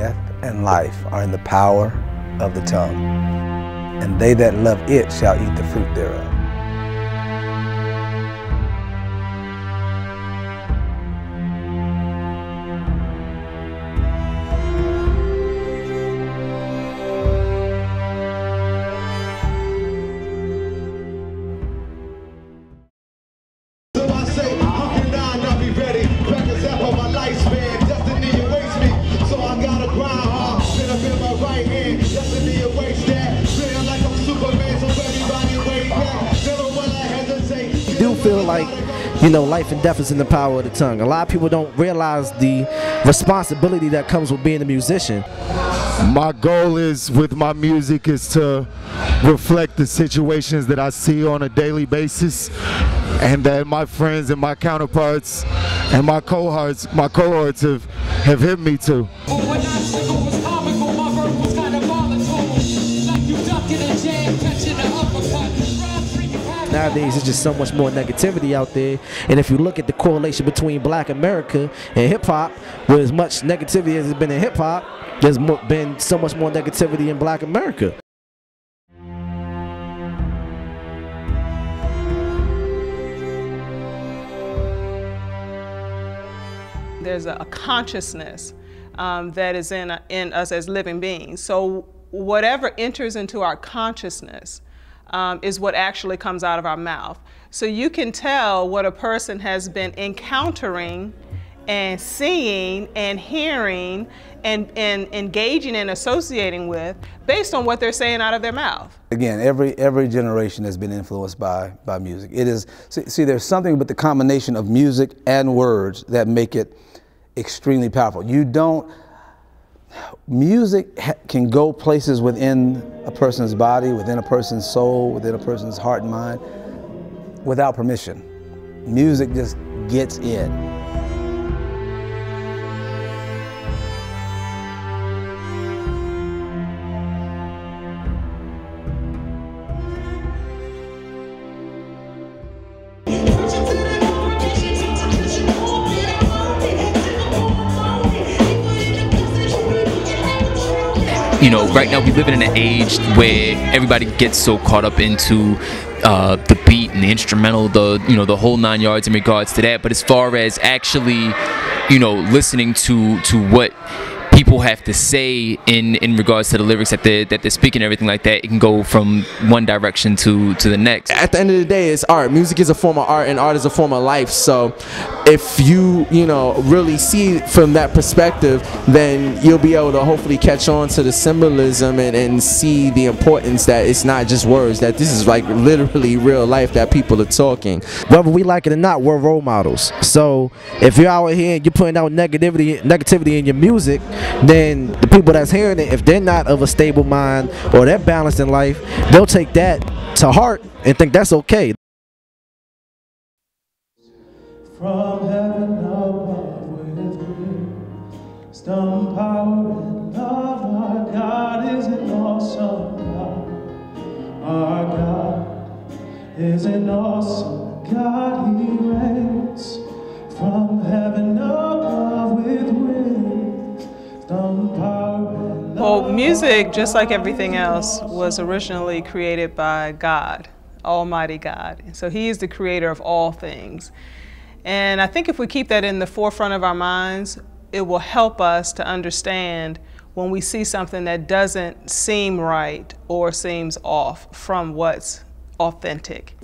Death and life are in the power of the tongue, and they that love it shall eat the fruit thereof. Feel like, you know, life and death is in the power of the tongue. A lot of people don't realize the responsibility that comes with being a musician. My goal is with my music is to reflect the situations that I see on a daily basis, and that my friends and my counterparts and my cohorts have hit me to. Nowadays, there's just so much more negativity out there, and if you look at the correlation between Black America and hip-hop, where as much negativity as has been in hip-hop, there's been so much more negativity in Black America. There's a consciousness that is in us as living beings. So whatever enters into our consciousness is what actually comes out of our mouth. So you can tell what a person has been encountering and seeing and hearing and engaging and associating with based on what they're saying out of their mouth. Again, every generation has been influenced by music. It is, see, there's something with the combination of music and words that make it extremely powerful. Music can go places within a person's body, within a person's soul, within a person's heart and mind, without permission. Music just gets in. You know, right now we live in an age where everybody gets so caught up into the beat and the instrumental, the whole 9 yards in regards to that. But as far as actually, you know, listening to what people have to say in regards to the lyrics that they're speaking, everything like that, it can go from one direction to the next. At the end of the day, it's art. Music is a form of art, and art is a form of life. So if you really see it from that perspective, then you'll be able to hopefully catch on to the symbolism and see the importance that it's not just words, that this is like literally real life that people are talking. Whether we like it or not, we're role models. So if you're out here and you're putting out negativity in your music, then the people that's hearing it, if they're not of a stable mind or they're balanced in life, they'll take that to heart and think that's okay. From heaven above with wisdom, power, and love, our God is an awesome God. Our God is an awesome God. He reigns from heaven above with wisdom, power, and love. Well, music, just like everything else, was originally created by God, Almighty God. So He is the creator of all things. And I think if we keep that in the forefront of our minds, it will help us to understand when we see something that doesn't seem right or seems off from what's authentic.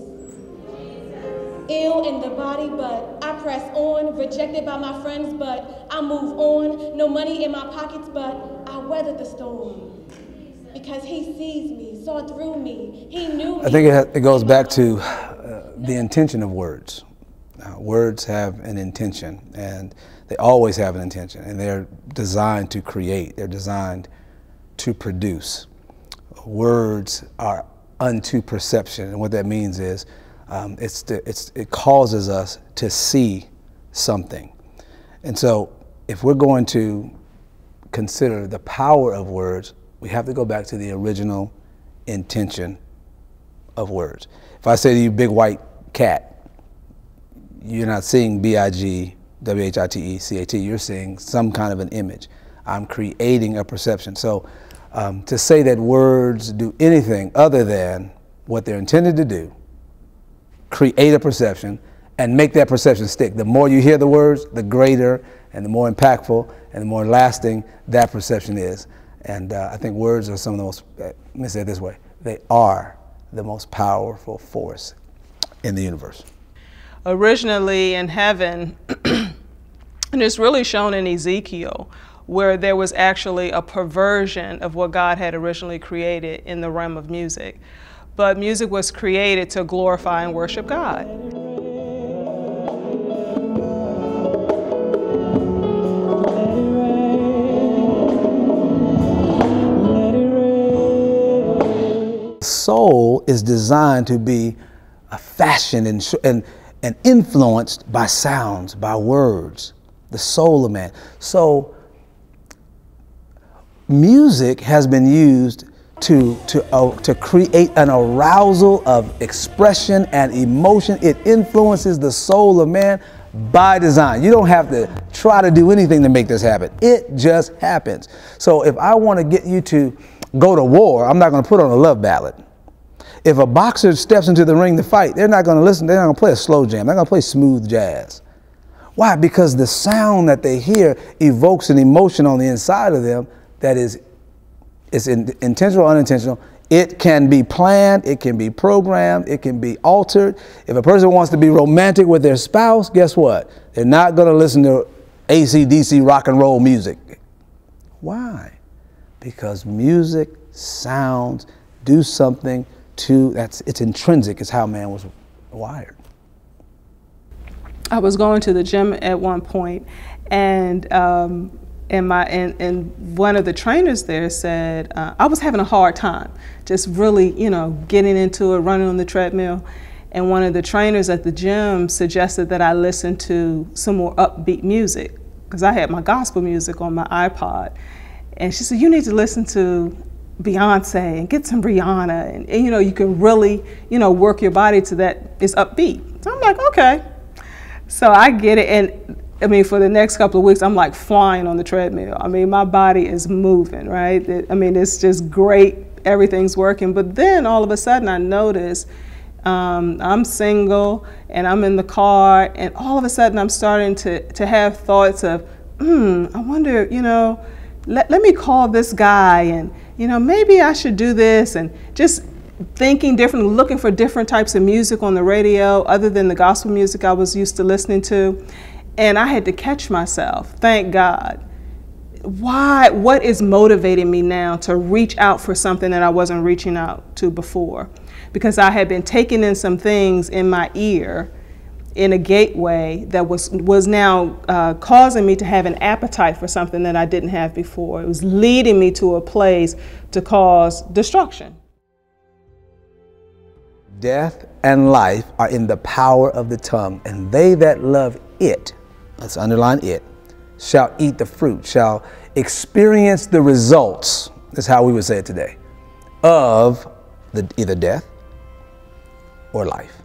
Ill in the body, but I press on. Rejected by my friends, but I move on. No money in my pockets, but I weather the storm. Because He sees me, saw through me, He knew me. I think it goes back to the intention of words. Words have an intention, and they always have an intention, and they're designed to create, they're designed to produce. Words are unto perception, and what that means is it causes us to see something. And so if we're going to consider the power of words, we have to go back to the original intention of words. If I say to you, big white cat, you're not seeing B-I-G-W-H-I-T-E-C-A-T, you're seeing some kind of an image. I'm creating a perception. So to say that words do anything other than what they're intended to do, create a perception and make that perception stick. The more you hear the words, the greater and the more impactful and the more lasting that perception is. And I think words are some of the most, let me say it this way, they are the most powerful force in the universe. Originally in heaven, and it's really shown in Ezekiel, where there was actually a perversion of what God had originally created in the realm of music. But music was created to glorify and worship God. Soul is designed to be fashioned and influenced by sounds, by words, the soul of man. So music has been used to create an arousal of expression and emotion. It influences the soul of man by design. You don't have to try to do anything to make this happen. It just happens. So if I want to get you to go to war, I'm not going to put on a love ballad. If a boxer steps into the ring to fight, they're not going to listen. They're not going to play a slow jam. They're going to play smooth jazz. Why? Because the sound that they hear evokes an emotion on the inside of them that is intentional or unintentional. It can be planned, it can be programmed, it can be altered. If a person wants to be romantic with their spouse, guess what? They're not going to listen to AC/DC rock and roll music. Why? Because music, sounds, do something to, it's intrinsic, it's how man was wired. I was going to the gym at one point, and one of the trainers there said, I was having a hard time, just really, getting into it, running on the treadmill. And one of the trainers at the gym suggested that I listen to some more upbeat music, because I had my gospel music on my iPod. And she said, you need to listen to Beyonce and get some Rihanna, and you can really, work your body to that. It's upbeat. So I'm like, okay. So I get it, and I mean, for the next couple of weeks, I'm like flying on the treadmill. I mean, my body is moving, right? I mean, it's just great. Everything's working. But then all of a sudden, I notice I'm single and I'm in the car, and all of a sudden, I'm starting to have thoughts of, I wonder, let me call this guy, and maybe I should do this, and just thinking differently, looking for different types of music on the radio other than the gospel music I was used to listening to. And I had to catch myself, thank God. Why? What is motivating me now to reach out for something that I wasn't reaching out to before? Because I had been taking in some things in my ear in a gateway that was now causing me to have an appetite for something that I didn't have before. It was leading me to a place to cause destruction. Death and life are in the power of the tongue, and they that love it, let's underline it, shall eat the fruit, shall experience the results, that's how we would say it today, of either death or life.